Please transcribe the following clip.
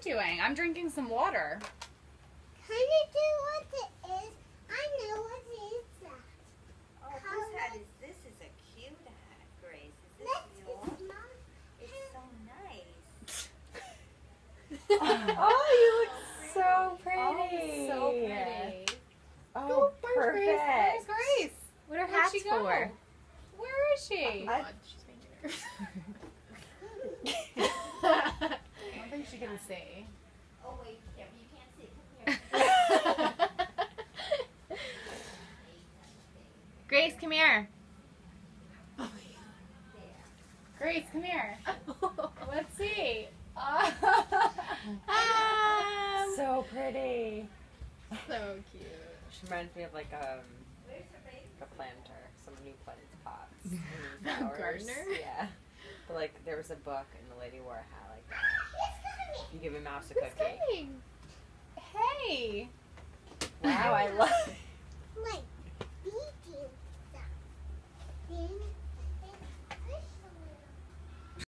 doing? I'm drinking some water. Can you do what it is? I know what it is that. Oh, whose hat is this? Is a cute hat, Grace. Is this yours? It's so nice. Oh, you look so pretty. Oh, so pretty. Oh, Where's perfect. Grace? Where's Grace? What are Where'd hats she go? for? Where is she? She's making her. I don't think she can see. Oh, wait, yeah, you can't see. Come here. Grace, come here. Grace, come here. Let's see. So pretty. So cute. She reminds me of like a planter, some new plant pots. and flowers. Gardener? Yeah. But like there was a book and the lady wore a hat like that. You give a mouse a cookie. Hey. Wow, I love